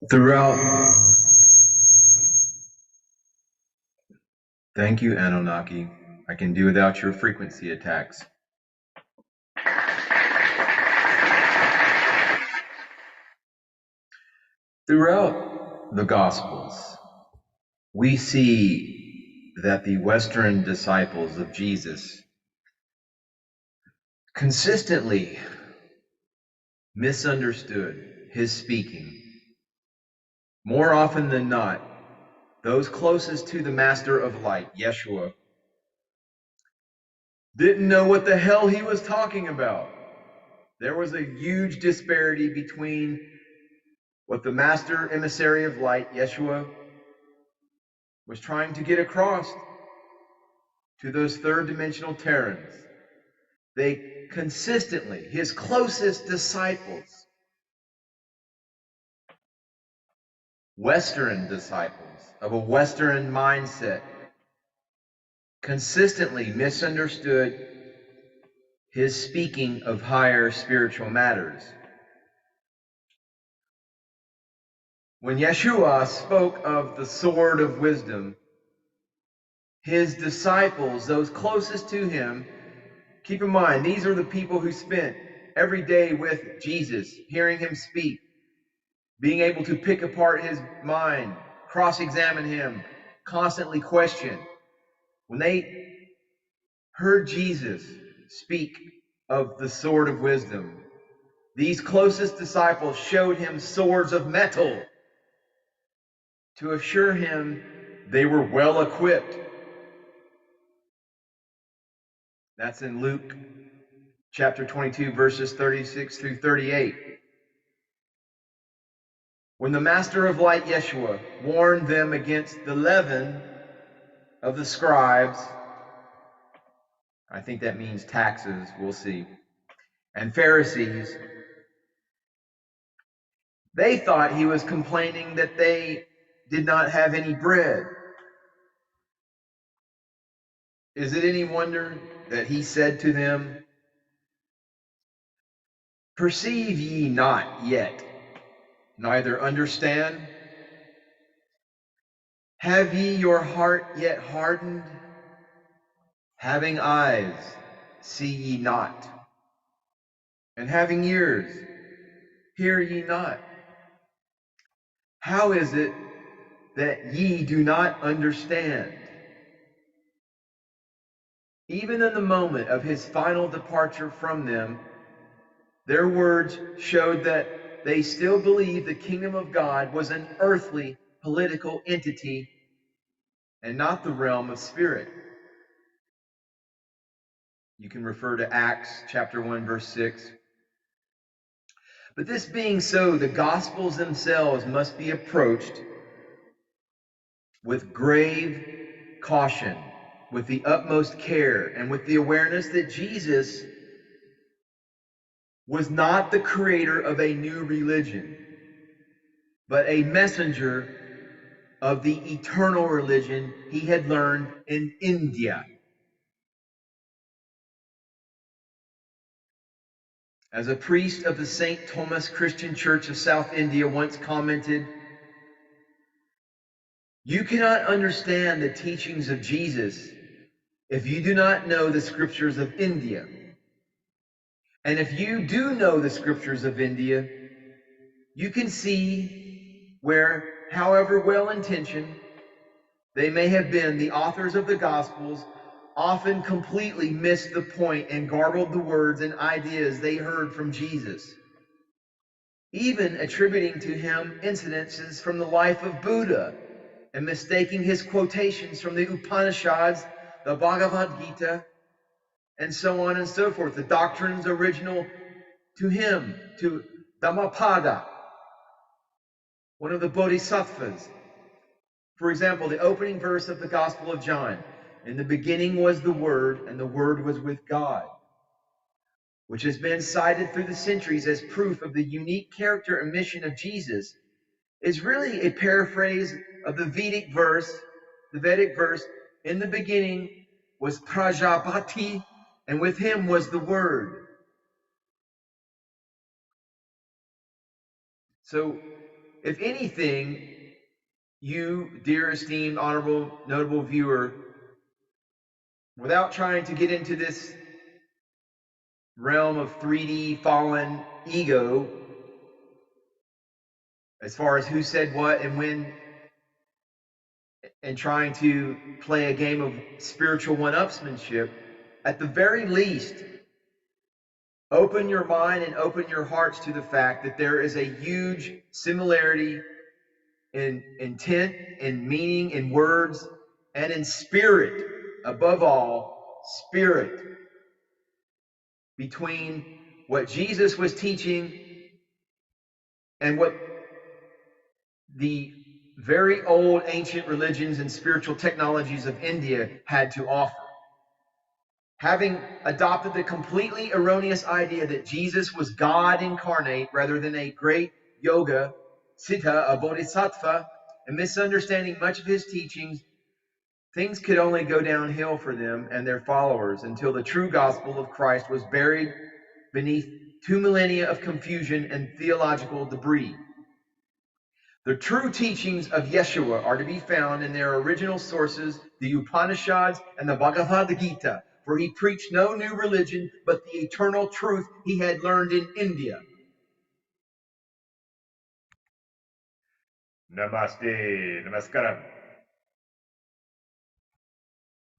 Throughout, thank you, Anunnaki. I can do without your frequency attacks. Throughout the Gospels, we see that the Western disciples of Jesus consistently misunderstood his speaking. More often than not, those closest to the Master of Light, Yeshua, didn't know what the hell he was talking about. There was a huge disparity between what the Master Emissary of Light, Yeshua, was trying to get across to those third-dimensional Terrans. They consistently, his closest disciples, Western disciples of a Western mindset, consistently misunderstood his speaking of higher spiritual matters. When Yeshua spoke of the sword of wisdom, his disciples, those closest to him, keep in mind, these are the people who spent every day with Jesus, hearing him speak, being able to pick apart his mind, cross-examine him, constantly question. When they heard Jesus speak of the sword of wisdom, these closest disciples showed him swords of metal to assure him they were well equipped. That's in Luke chapter 22, verses 36 through 38. When the Master of Light, Yeshua, warned them against the leaven of the scribes, I think that means taxes, we'll see, and Pharisees, they thought he was complaining that they did not have any bread. Is it any wonder that he said to them, "Perceive ye not yet, neither understand? Have ye your heart yet hardened? Having eyes, see ye not, and having ears, hear ye not? How is it that ye do not understand?" Even in the moment of his final departure from them, their words showed that they still believed the kingdom of God was an earthly political entity and not the realm of spirit. You can refer to Acts chapter 1, verse 6. But this being so, the Gospels themselves must be approached with grave caution, with the utmost care, and with the awareness that Jesus was not the creator of a new religion, but a messenger of the eternal religion he had learned in India. As a priest of the St. Thomas Christian Church of South India once commented, "You cannot understand the teachings of Jesus if you do not know the scriptures of India. And if you do know the scriptures of India, you can see where, however well-intentioned they may have been, the authors of the Gospels often completely missed the point and garbled the words and ideas they heard from Jesus, even attributing to him incidences from the life of Buddha and mistaking his quotations from the Upanishads, the Bhagavad Gita, and so on and so forth, the doctrines original to him, to Dhammapada, one of the Bodhisattvas. For example, the opening verse of the Gospel of John, "In the beginning was the Word, and the Word was with God," which has been cited through the centuries as proof of the unique character and mission of Jesus, is really a paraphrase of the Vedic verse, "In the beginning was Prajapati, and with him was the Word." So if anything, you, dear esteemed, honorable, notable viewer, without trying to get into this realm of 3D fallen ego, as far as who said what and when, and trying to play a game of spiritual one-upsmanship, at the very least, open your mind and open your hearts to the fact that there is a huge similarity in intent, in meaning, in words, and in spirit, above all, spirit, between what Jesus was teaching and what the very old ancient religions and spiritual technologies of India had to offer. Having adopted the completely erroneous idea that Jesus was God incarnate rather than a great yoga, siddha, a bodhisattva, and misunderstanding much of his teachings, things could only go downhill for them and their followers until the true gospel of Christ was buried beneath 2 millennia of confusion and theological debris. The true teachings of Yeshua are to be found in their original sources, the Upanishads and the Bhagavad Gita, for he preached no new religion but the eternal truth he had learned in India. Namaste, Namaskaram.